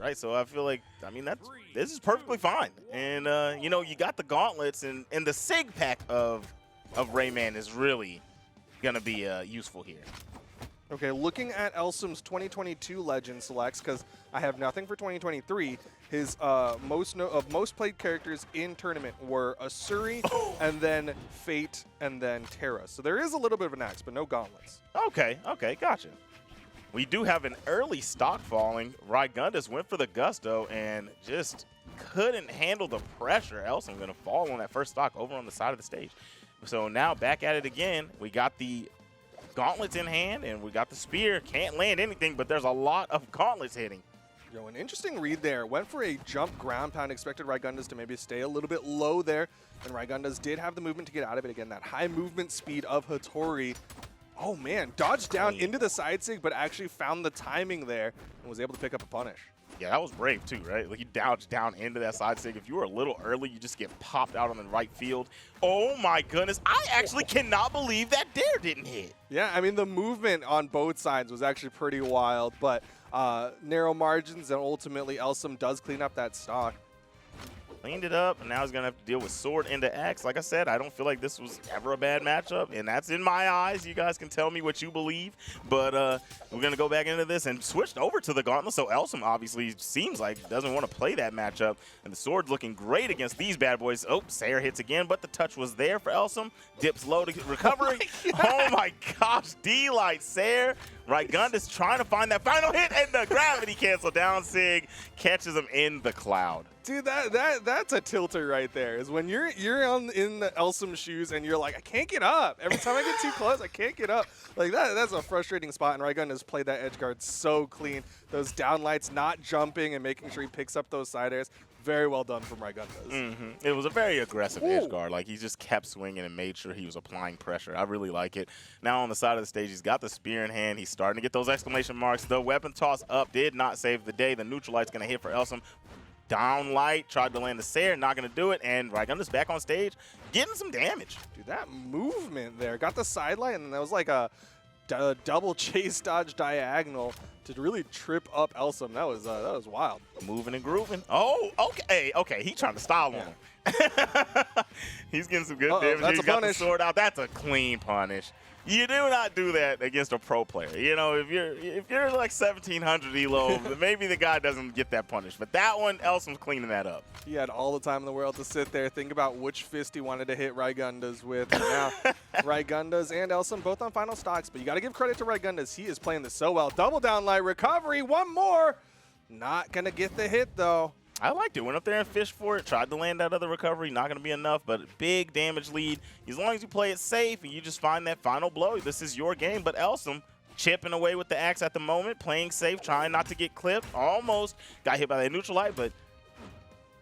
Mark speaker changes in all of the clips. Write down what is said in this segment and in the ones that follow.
Speaker 1: right? So I feel like, I mean, this is perfectly fine. And, you know, you got the gauntlets, and the SIG pack of Rayman is really going to be useful here.
Speaker 2: Okay, looking at Elsom's 2022 Legend selects, because I have nothing for 2023, his most played characters in tournament were Asuri, and then Fate, and then Terra. So there is a little bit of an axe, but no gauntlets.
Speaker 1: Okay, gotcha. We do have an early stock falling. Rygundas went for the gusto and just couldn't handle the pressure. Elsom going to fall on that first stock over on the side of the stage. So now back at it again. We got the gauntlets in hand, and we got the spear. Can't land anything, but there's a lot of gauntlets hitting.
Speaker 2: Yo, an interesting read there. Went for a jump ground pound. Expected Rygundas to maybe stay a little bit low there. And Rygundas did have the movement to get out of it. Again, that high movement speed of Hattori. Oh, man. Dodged down into the side sig, but actually found the timing there and was able to pick up a punish.
Speaker 1: Yeah, that was brave too, right? Like, you dodged down into that side sig. If you were a little early, you just get popped out on the right field. Oh my goodness. I actually cannot believe that dare didn't hit.
Speaker 2: Yeah, I mean, the movement on both sides was actually pretty wild, but narrow margins, and ultimately Elsom does clean up that stock.
Speaker 1: Cleaned it up, and now he's going to have to deal with sword into axe. Like I said, I don't feel like this was ever a bad matchup, and that's in my eyes. You guys can tell me what you believe, but we're going to go back into this and switched over to the gauntlet, so Elsom obviously seems like doesn't want to play that matchup, and the sword's looking great against these bad boys. Oh, Sayer hits again, but the touch was there for Elsom. Dips low to recovery. Oh my gosh, D-Light Sayer. Rygundas trying to find that final hit, and the gravity cancel down sig catches him in the cloud.
Speaker 2: Dude, that's a tilter right there. Is when you're in the Elsom shoes and you're like, I can't get up. Every time I get too close, I can't get up. Like that's a frustrating spot. And Rygundas played that edge guard so clean. Those downlights not jumping and making sure he picks up those side airs. Very well done from Rygundas.
Speaker 1: It was a very aggressive edge guard. Like, he just kept swinging and made sure he was applying pressure. I really like it. Now on the side of the stage, he's got the spear in hand. He's starting to get those exclamation marks. The weapon toss up did not save the day. The neutral light's going to hit for Elsom. Down light, tried to land the Sayer, not going to do it. And Rygundas back on stage, getting some damage.
Speaker 2: Dude, that movement there. Got the sideline, and that was like a double chase dodge diagonal to really trip up Elsom. That was wild.
Speaker 1: Moving and grooving. Oh, okay. He's trying to style on him. He's getting some good damage. He's got the sword out. That's a clean punish. You do not do that against a pro player. You know, if you're like 1700 elo, maybe the guy doesn't get that punish. But that one, Elsom's cleaning that up.
Speaker 2: He had all the time in the world to sit there, think about which fist he wanted to hit Rygundas with. And now Rygundas and Elsom both on final stocks. But you got to give credit to Rygundas. He is playing this so well. Double down light recovery. One more. Not going to get the hit, though.
Speaker 1: I liked it. Went up there and fished for it. Tried to land that other recovery. Not going to be enough, but big damage lead. As long as you play it safe and you just find that final blow, this is your game. But Elsom chipping away with the axe at the moment, playing safe, trying not to get clipped. Almost got hit by that neutral light, but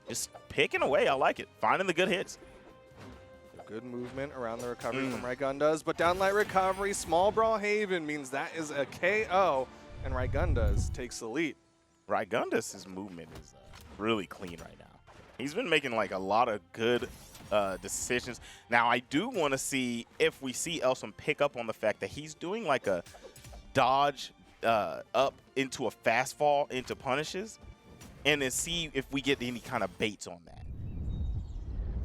Speaker 1: just picking away. I like it. Finding the good hits.
Speaker 2: Good movement around the recovery from Rygundas, but downlight recovery, small Brawlhalla means that is a KO, and Rygundas takes the lead.
Speaker 1: Rygundas' movement is really clean right now. He's been making like a lot of good decisions. Now I do want to see if we see Elsom pick up on the fact that he's doing like a dodge up into a fast fall into punishes, and then see if we get any kind of baits on that.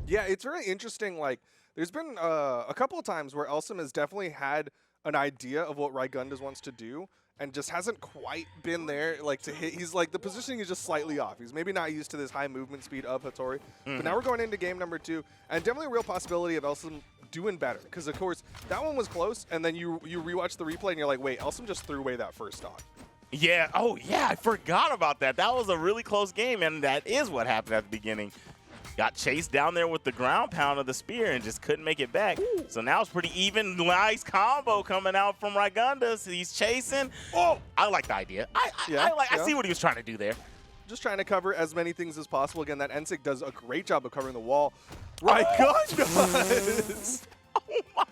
Speaker 2: Yeah, it's really interesting. Like, there's been a couple of times where Elsom has definitely had an idea of what Rygundas wants to do, and just hasn't quite been there, like, to hit. He's like, the positioning is just slightly off. He's maybe not used to this high movement speed of Hattori. But now we're going into game number 2, and definitely a real possibility of Elsom doing better. Because, of course, that one was close, and then you rewatch the replay, and you're like, wait, Elsom just threw away that first stock.
Speaker 1: Yeah, oh yeah, I forgot about that. That was a really close game, and that is what happened at the beginning. Got chased down there with the ground pound of the spear and just couldn't make it back. Ooh. So now it's pretty even. Nice combo coming out from Rygundas. He's chasing. Oh, I like the idea. I see what he was trying to do there.
Speaker 2: Just trying to cover as many things as possible. Again, that NSIG does a great job of covering the wall. Rygundas!
Speaker 1: Oh my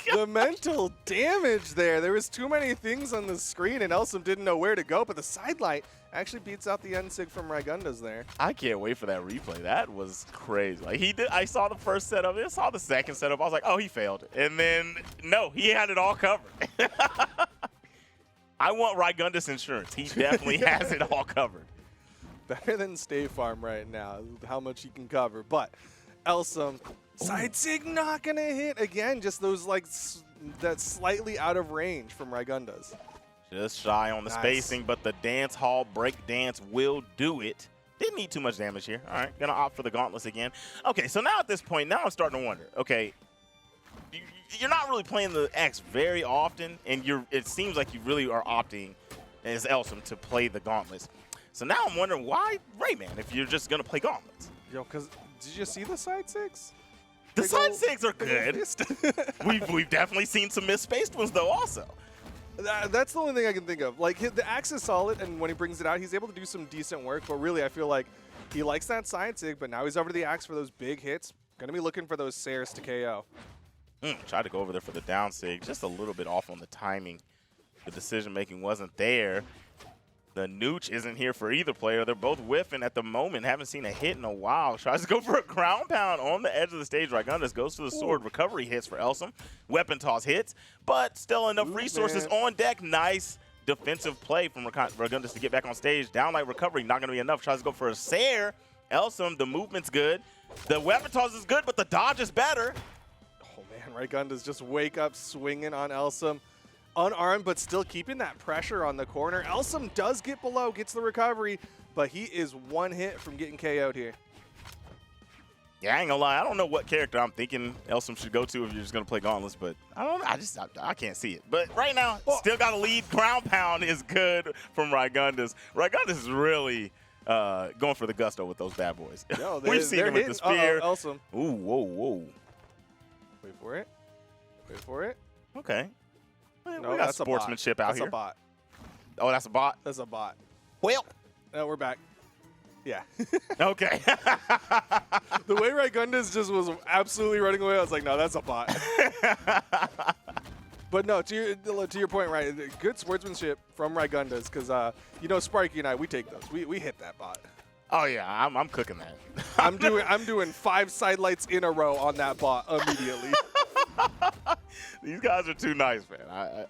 Speaker 1: God.
Speaker 2: The mental damage there. There was too many things on the screen, and Elsom didn't know where to go, but the sidelight actually beats out the NSIG from Rygundas there.
Speaker 1: I can't wait for that replay. That was crazy. Like, he did. I saw the first setup. I saw the second setup. I was like, oh, he failed. And then, no, he had it all covered. I want Rygundas insurance. He definitely has it all covered.
Speaker 2: better than Stay Farm right now, how much he can cover. But Elsom, side sig not going to hit. Again, just those like that's slightly out of range from Rygundas.
Speaker 1: Just shy on the spacing, but the dance hall break dance will do it. Didn't need too much damage here. All right, gonna opt for the gauntlets again. Okay, so now at this point, now I'm starting to wonder. Okay, you're not really playing the X very often, and it seems like you really are opting as Elsom to play the gauntlets. So now I'm wondering why Rayman if you're just gonna play gauntlets.
Speaker 2: Yo, cause did you see the side sigs?
Speaker 1: The side sigs are good. we've definitely seen some misspaced ones though also.
Speaker 2: That's the only thing I can think of. Like, the axe is solid, and when he brings it out, he's able to do some decent work. But really, I feel like he likes that side sig, but now he's over to the axe for those big hits. Gonna be looking for those Sairs to KO.
Speaker 1: Tried to go over there for the down sig. Just a little bit off on the timing. The decision-making wasn't there. The nooch isn't here for either player. They're both whiffing at the moment. Haven't seen a hit in a while. Tries to go for a ground pound on the edge of the stage. Rygundas goes to the sword. Recovery hits for Elsom. Weapon toss hits, but still enough resources on deck. Nice defensive play from Rygunduz to get back on stage. Downlight recovery, not going to be enough. Tries to go for a Sair. Elsom, the movement's good. The weapon toss is good, but the dodge is better.
Speaker 2: Oh, man, Rygunduz just wake up swinging on Elsom. Unarmed, but still keeping that pressure on the corner. Elsom does get below, gets the recovery, but he is one hit from getting KO'd here.
Speaker 1: Yeah, I ain't gonna lie. I don't know what character I'm thinking Elsom should go to if you're just gonna play Gauntlets, but I don't know. I can't see it. But right now, still got a lead. Ground pound is good from Rygunduz. Rygunduz is really going for the gusto with those bad boys.
Speaker 2: Yo,
Speaker 1: We've seen him with the spear.
Speaker 2: Elsom.
Speaker 1: Ooh, whoa, whoa.
Speaker 2: Wait for it. Wait for it.
Speaker 1: Okay.
Speaker 2: No,
Speaker 1: we got sportsmanship out here.
Speaker 2: That's a bot.
Speaker 1: Oh, that's a bot?
Speaker 2: That's a bot.
Speaker 1: Well.
Speaker 2: No, we're back. Yeah.
Speaker 1: Okay.
Speaker 2: The way Rygunduz just was absolutely running away, I was like, no, that's a bot. But no, to your point, right? Good sportsmanship from Rygunduz because, you know, Sparky and I, we take those. We hit that bot.
Speaker 1: Oh yeah, I'm cooking that.
Speaker 2: I'm doing 5 side lights in a row on that bot immediately.
Speaker 1: These guys are too nice, man.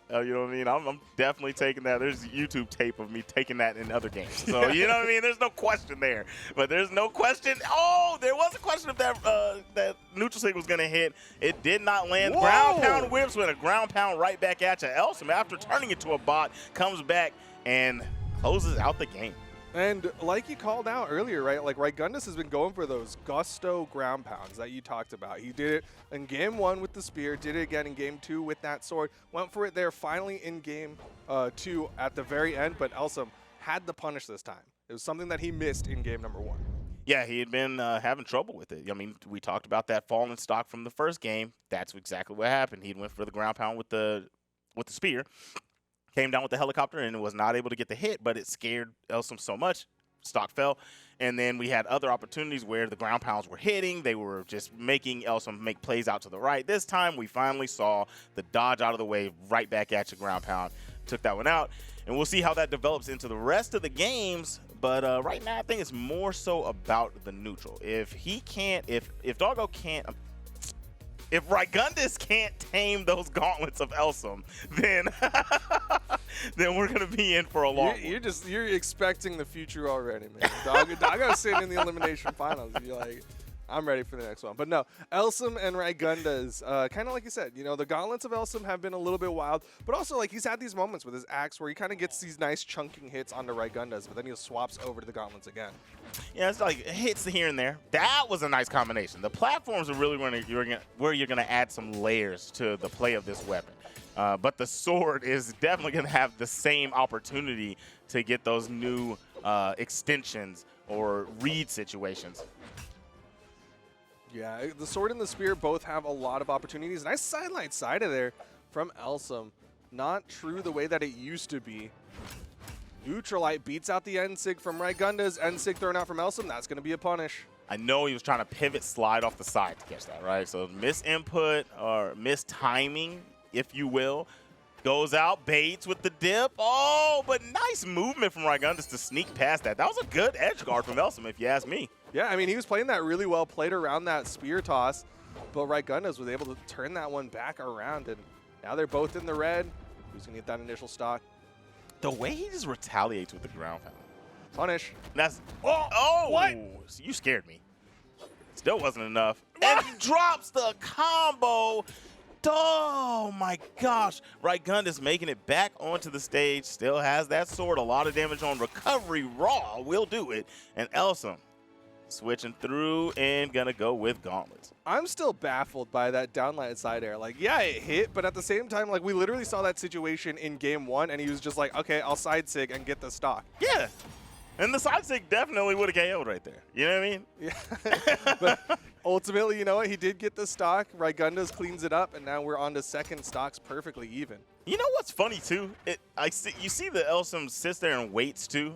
Speaker 1: You know what I mean? I'm definitely taking that. There's YouTube tape of me taking that in other games. So, you know what I mean? There's no question there. But there's no question. Oh, there was a question if that neutral sig was going to hit. It did not land.
Speaker 2: Whoa.
Speaker 1: Ground pound whips with a ground pound right back at you. Elsom, after turning into a bot, comes back and closes out the game.
Speaker 2: And like you called out earlier, right? Like Rygunduz has been going for those gusto ground pounds that you talked about. He did it in game 1 with the spear, did it again in game 2 with that sword. Went for it there finally in game 2 at the very end, but Elsom had the punish this time. It was something that he missed in game number 1.
Speaker 1: Yeah, he had been having trouble with it. I mean, we talked about that falling stock from the first game. That's exactly what happened. He went for the ground pound with the spear. Came down with the helicopter and was not able to get the hit, but it scared Elsom so much, stock fell. And then we had other opportunities where the ground pounds were hitting. They were just making Elsom make plays out to the right. This time, we finally saw the dodge out of the way, right back at you, ground pound. Took that one out. And we'll see how that develops into the rest of the games. But right now, I think it's more so about the neutral. If Doggo can't... If Rygunduz can't tame those gauntlets of Elsom, then then we're gonna be in for a long.
Speaker 2: You're expecting the future already, man. Doggo's sitting in the elimination finals. You're like, I'm ready for the next one. But no, Elsom and Rygunduz, kind of like you said, you know, the gauntlets of Elsom have been a little bit wild, but also like he's had these moments with his axe where he kind of gets these nice chunking hits onto Rygunduz, but then he swaps over to the gauntlets again.
Speaker 1: Yeah, it's like hits here and there. That was a nice combination. The platforms are really where you're going to add some layers to the play of this weapon. But the sword is definitely going to have the same opportunity to get those new extensions or read situations.
Speaker 2: Yeah, the sword and the spear both have a lot of opportunities. Nice sidelight side of there from Elsom. Not true the way that it used to be. Neutralite beats out the N-Sig from Rygunduz. N-Sig thrown out from Elsom. That's going to be a punish.
Speaker 1: I know he was trying to pivot slide off the side to catch that, right? So misinput or mistiming, if you will. Goes out, baits with the dip. Oh, but nice movement from Rygunduz to sneak past that. That was a good edge guard from Elsom, if you ask me.
Speaker 2: Yeah, I mean, he was playing that really well, played around that spear toss, but Rygunduz was able to turn that one back around, and now they're both in the red. Who's going to get that initial stock?
Speaker 1: The way he just retaliates with the ground pound.
Speaker 2: Punish.
Speaker 1: That's what? You scared me. Still wasn't enough. And drops the combo. Oh my gosh. Rygundas making it back onto the stage. Still has that sword. A lot of damage on recovery. Raw will do it. And Elsom switching through and gonna go with gauntlets.
Speaker 2: I'm still baffled by that downlight side air. Like, yeah, it hit, but at the same time, like, we literally saw that situation in game 1, and he was just like, okay, I'll side sig and get the stock.
Speaker 1: Yeah. And the side sig definitely would have KO'd right there. You know what I mean?
Speaker 2: Yeah. But ultimately, you know what? He did get the stock. Rygundas cleans it up, and now we're on to second stocks perfectly even.
Speaker 1: You know what's funny, too? You see the Elsom sits there and waits, too.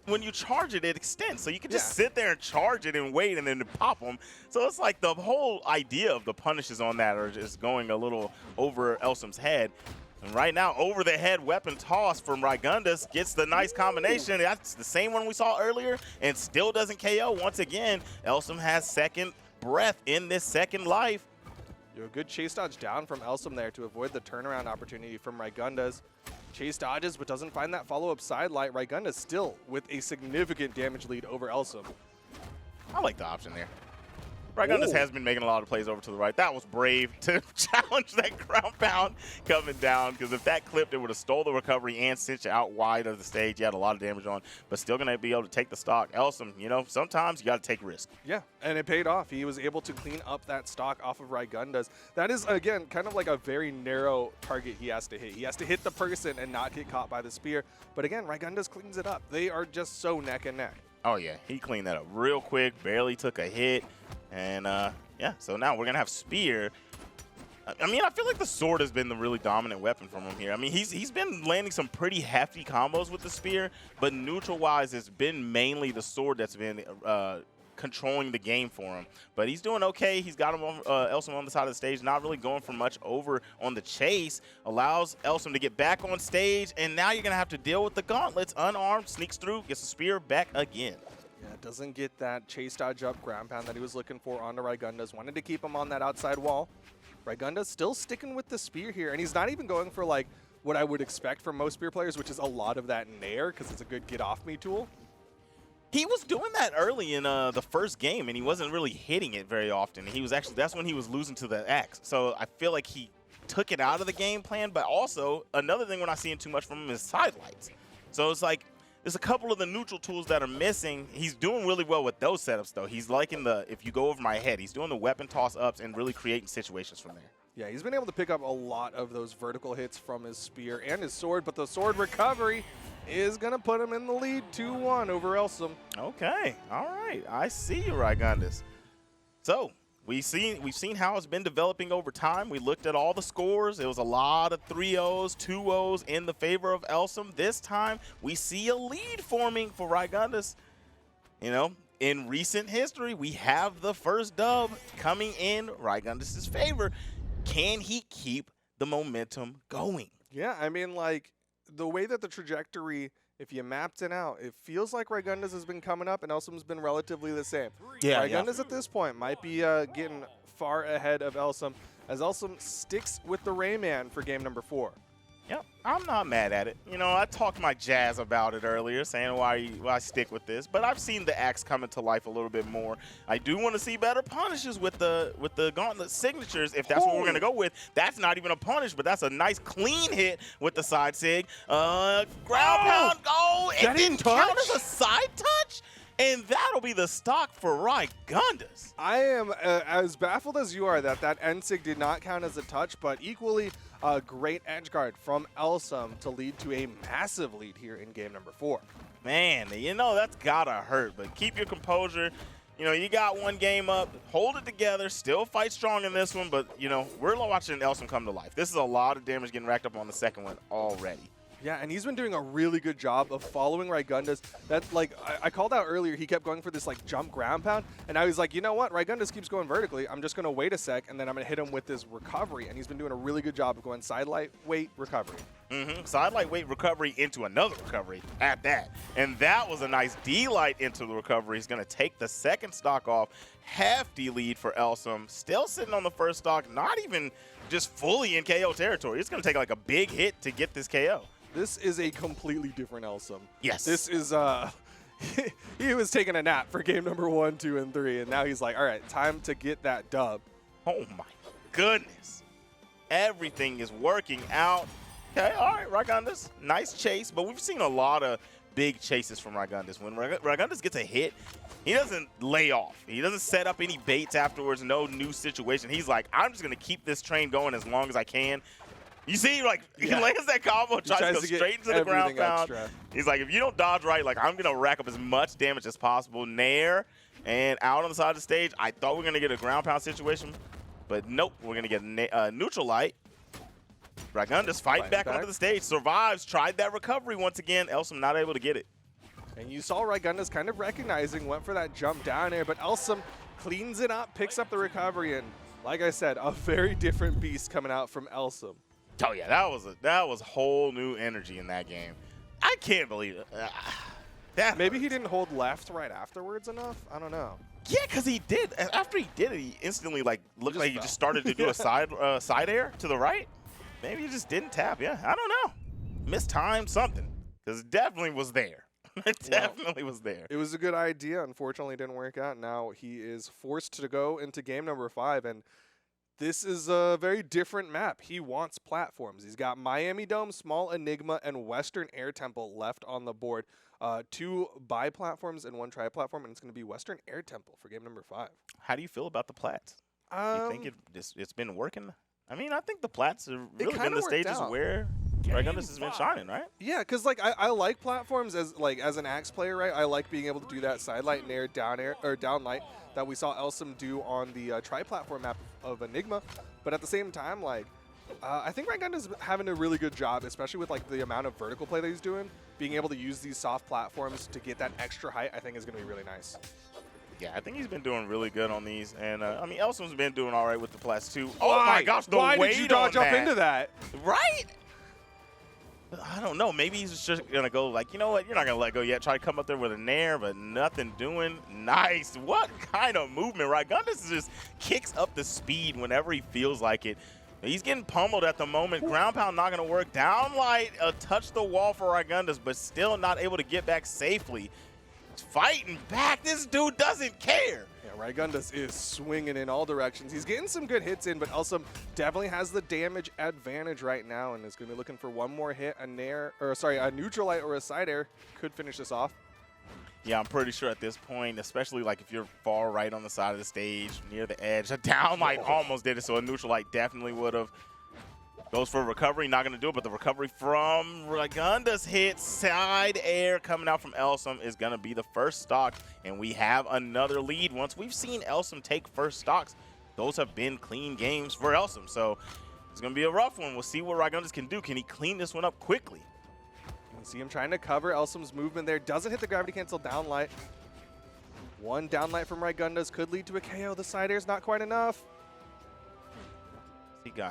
Speaker 1: When you charge it, it extends. So you can just sit there and charge it and wait and then pop them. So it's like the whole idea of the punishes on that are just going a little over Elsom's head. And right now, over the head weapon toss from Rygundas gets the nice combination. That's the same one we saw earlier and still doesn't KO. Once again, Elsom has second breath in this second life.
Speaker 2: A good chase dodge down from Elsom there to avoid the turnaround opportunity from Rygundas. Chase dodges, but doesn't find that follow-up side light. Rygundas still with a significant damage lead over Elsom.
Speaker 1: I like the option there. Rygundas has been making a lot of plays over to the right. That was brave to challenge that ground pound coming down, because if that clipped, it would have stole the recovery and sent you out wide of the stage. You had a lot of damage on, but still going to be able to take the stock. Elsom, you know, sometimes you got to take risks.
Speaker 2: Yeah, and it paid off. He was able to clean up that stock off of Rygundas. That is, again, kind of like a very narrow target he has to hit. He has to hit the person and not get caught by the spear. But again, Rygundas cleans it up. They are just so neck and neck.
Speaker 1: Oh, yeah. He cleaned that up real quick, barely took a hit. And, yeah, so now we're going to have Spear. I mean, I feel like the sword has been the really dominant weapon from him here. I mean, he's been landing some pretty hefty combos with the Spear, but neutral-wise, it's been mainly the sword that's been controlling the game for him. But he's doing okay. He's got him on, Elsom on the side of the stage, not really going for much over on the chase. Allows Elsom to get back on stage, and now you're going to have to deal with the gauntlets. Unarmed, sneaks through, gets the Spear back again.
Speaker 2: Yeah, doesn't get that chase dodge up ground pound that he was looking for onto Rygundas. Wanted to keep him on that outside wall. Rygundas still sticking with the spear here, and he's not even going for like what I would expect from most spear players, which is a lot of that nair, because it's a good get off me tool.
Speaker 1: He was doing that early in the first game, and he wasn't really hitting it very often. He was actually, that's when he was losing to the axe. So I feel like he took it out of the game plan, but also another thing we're not seeing too much from him is side lights. So it's like, there's a couple of the neutral tools that are missing. He's doing really well with those setups, though. He's liking the, if you go over my head, he's doing the weapon toss-ups and really creating situations from there.
Speaker 2: Yeah, he's been able to pick up a lot of those vertical hits from his spear and his sword, but the sword recovery is going to put him in the lead 2-1 over Elsom.
Speaker 1: Okay, all right. I see you, Rygundas. So, we've seen how it's been developing over time. We looked at all the scores. It was a lot of 3-0s, 2-0s in the favor of Elsom. This time, we see a lead forming for Rygundas. You know, in recent history, we have the first dub coming in Rygundas' favor. Can he keep the momentum going?
Speaker 2: Yeah, I mean, like, the way that the trajectory, if you mapped it out, it feels like Rygundas has been coming up and Elsom's been relatively the same.
Speaker 1: Yeah,
Speaker 2: Rygundas at this point might be getting far ahead of Elsom, as Elsom sticks with the Rayman for game number 4.
Speaker 1: Yep, I'm not mad at it. You know, I talked my jazz about it earlier, saying why stick with this, but I've seen the axe come into life a little bit more. I do want to see better punishes with the gauntlet signatures, if that's what we're gonna go with. That's not even a punish, but that's a nice clean hit with the side sig. Ground pound, it didn't count as a side touch? And that'll be the stock for Rygundas.
Speaker 2: I am as baffled as you are that N-Sig did not count as a touch, but equally a great edge guard from Elsom to lead to a massive lead here in game number 4.
Speaker 1: Man, you know, that's gotta hurt, but keep your composure. You know, you got one game up, hold it together, still fight strong in this one, but, you know, we're watching Elsom come to life. This is a lot of damage getting racked up on the second one already.
Speaker 2: Yeah, and he's been doing a really good job of following Rygundas. That, like, I called out earlier, he kept going for this, like, jump ground pound, and I was like, you know what? Rygundas keeps going vertically. I'm just going to wait a sec, and then I'm going to hit him with this recovery, and he's been doing a really good job of going side light, weight, recovery.
Speaker 1: Side light, weight, recovery into another recovery at that. And that was a nice D-light into the recovery. He's going to take the second stock off. Hefty lead for Elsom. Still sitting on the first stock, not even just fully in KO territory. It's going to take, like, a big hit to get this KO.
Speaker 2: This is a completely different Elsom.
Speaker 1: Yes.
Speaker 2: This is, he was taking a nap for game number 1, 2, and 3, and now he's like, all right, time to get that dub.
Speaker 1: Oh my goodness. Everything is working out. Okay, all right, Rygundas, nice chase, but we've seen a lot of big chases from Rygundas. When Rygundas gets a hit, he doesn't lay off. He doesn't set up any baits afterwards, no new situation. He's like, I'm just going to keep this train going as long as I can. You see, like, he lands that combo, tries to go straight into the ground pound. He's like, if you don't dodge right, like, I'm going to rack up as much damage as possible. Nair, and out on the side of the stage, I thought we were going to get a ground pound situation, but nope, we're going to get a neutral light. Rygundas fighting back onto the stage, survives, tried that recovery once again. Elsom not able to get it.
Speaker 2: And you saw Rygundas kind of recognizing, went for that jump down air, but Elsom cleans it up, picks up the recovery, and like I said, a very different beast coming out from Elsom.
Speaker 1: Oh yeah, that was whole new energy in that game. I can't believe it.
Speaker 2: Maybe he didn't hold left right afterwards enough? I don't know.
Speaker 1: Yeah, because he did. After he did it, he instantly like looked like he just started to do a side air to the right. Maybe he just didn't tap. Yeah, I don't know. Mistimed something, because it definitely was there. It definitely was there.
Speaker 2: It was a good idea. Unfortunately, it didn't work out. Now he is forced to go into game number 5, and this is a very different map. He wants platforms. He's got Miami Dome, Small Enigma, and Western Air Temple left on the board. 2 bi-platforms and 1 tri-platform, and it's going to be Western Air Temple for game number 5.
Speaker 1: How do you feel about the plats? You think it's been working? I mean, I think the plats have really been the stages where Rygundas has been shining, right?
Speaker 2: Yeah, because like I like platforms as an Axe player, right? I like being able to do that side light, nair, down light that we saw Elsom do on the tri-platform map of Enigma. But at the same time, like I think Rygundas is having a really good job, especially with like the amount of vertical play that he's doing. Being able to use these soft platforms to get that extra height, I think is going to be really nice.
Speaker 1: Yeah, I think he's been doing really good on these, and I mean, Elsom's been doing all right with the plats too. Oh my gosh, the weight
Speaker 2: Why did you dodge up into that?
Speaker 1: Right? I don't know. Maybe he's just gonna go like, you know what? You're not gonna let go yet. Try to come up there with a nair, but nothing doing. Nice. What kind of movement, right? Rygundas just kicks up the speed whenever he feels like it. He's getting pummeled at the moment. Ground pound not gonna work. Down light, touch the wall for Rygundas, but still not able to get back safely. Fighting back. This dude doesn't care.
Speaker 2: Yeah, Rygundas is swinging in all directions. He's getting some good hits in, but Elsom definitely has the damage advantage right now and is going to be looking for one more hit. A neutral light or a side air could finish this off.
Speaker 1: Yeah, I'm pretty sure at this point, especially like if you're far right on the side of the stage, near the edge, a down light almost did it, so a neutral light definitely would have. Goes for a recovery, not going to do it, but the recovery from Rygundas hit. Side air coming out from Elsom is going to be the first stock, and we have another lead. Once we've seen Elsom take first stocks, those have been clean games for Elsom, so it's going to be a rough one. We'll see what Rygundas can do. Can he clean this one up quickly?
Speaker 2: You can see him trying to cover Elsom's movement there. Doesn't hit the gravity cancel down light. One down light from Rygundas could lead to a KO. The side air is not quite enough.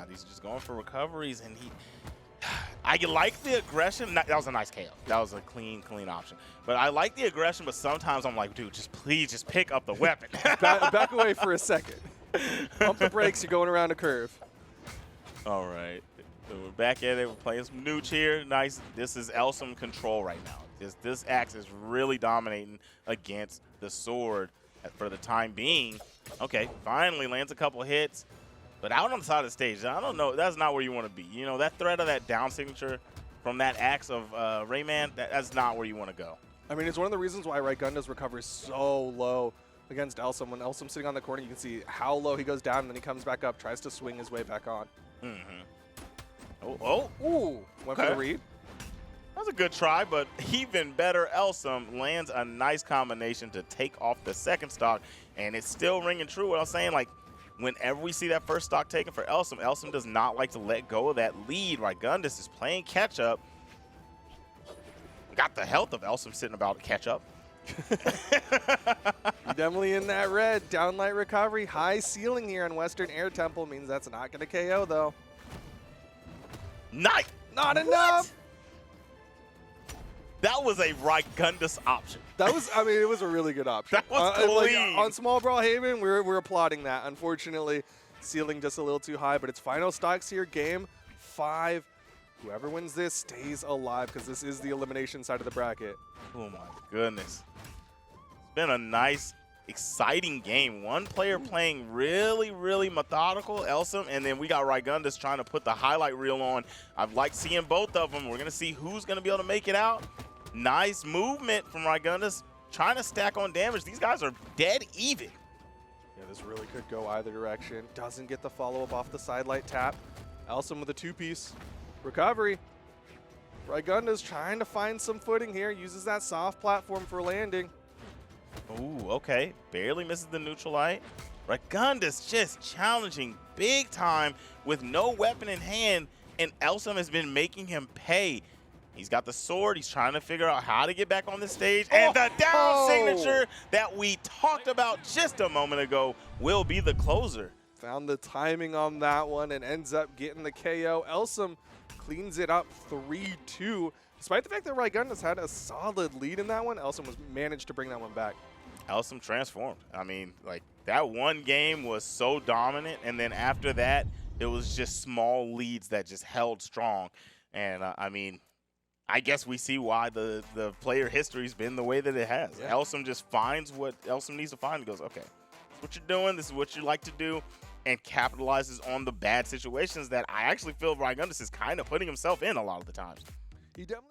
Speaker 1: He's just going for recoveries, and I like the aggression. That was a nice KO. That was a clean option. But I like the aggression, but sometimes I'm like, dude, please just pick up the weapon.
Speaker 2: Back away for a second. Pump the brakes, you're going around a curve.
Speaker 1: All right. So we're back at it. We're playing some Nooch here. Nice. This is Elsom control right now. This axe is really dominating against the sword for the time being. Okay, finally lands a couple hits. But out on the side of the stage, I don't know. That's not where you want to be. You know, that threat of that down signature from that axe of Rayman, that's not where you want to go.
Speaker 2: I mean, it's one of the reasons why Rygundas recovers so low against Elsom. When Elsom's sitting on the corner, you can see how low he goes down, and then he comes back up, tries to swing his way back on. Ooh, went for the read.
Speaker 1: That was a good try, but even better, Elsom lands a nice combination to take off the second stock, and it's still ringing true what I was saying, like, whenever we see that first stock taken for Elsom, Elsom does not like to let go of that lead. Rygundas is playing catch-up. Got the health of Elsom sitting about to catch up.
Speaker 2: Definitely in that red. Downlight recovery. High ceiling here on Western Air Temple means that's not going to KO, though.
Speaker 1: Not
Speaker 2: enough.
Speaker 1: That was a Rygundas option.
Speaker 2: That was, I mean, it was a really good option.
Speaker 1: That was clean.
Speaker 2: Like, on Small Brawlhalla, we're applauding that. Unfortunately, ceiling just a little too high, but it's final stocks here. Game 5. Whoever wins this stays alive because this is the elimination side of the bracket.
Speaker 1: Oh my goodness. It's been a nice, exciting game. One player playing really, really methodical, Elsom, and then we got Rygundas trying to put the highlight reel on. I've liked seeing both of them. We're going to see who's going to be able to make it out. Nice movement from Rygundas, trying to stack on damage. These guys are dead even.
Speaker 2: Yeah, this really could go either direction. Doesn't get the follow-up off the sidelight tap. Elsom with a two-piece recovery. Rygundas trying to find some footing here. Uses that soft platform for landing.
Speaker 1: Ooh, okay. Barely misses the neutral light. Rygunduz just challenging big time with no weapon in hand, and Elsom has been making him pay. He's got the sword. He's trying to figure out how to get back on the stage. And the down signature that we talked about just a moment ago will be the closer.
Speaker 2: Found the timing on that one and ends up getting the KO. Elsom cleans it up 3-2. Despite the fact that Rygunduz had a solid lead in that one, Elsom was managed to bring that one back.
Speaker 1: Elsom transformed. I mean, like, that one game was so dominant, and then after that, it was just small leads that just held strong. And, I mean, I guess we see why the player history's been the way that it has. Yeah. Elsom just finds what Elsom needs to find and goes, okay, this is what you're doing, this is what you like to do, and capitalizes on the bad situations that I actually feel Rygunduz is kind of putting himself in a lot of the times.
Speaker 2: He definitely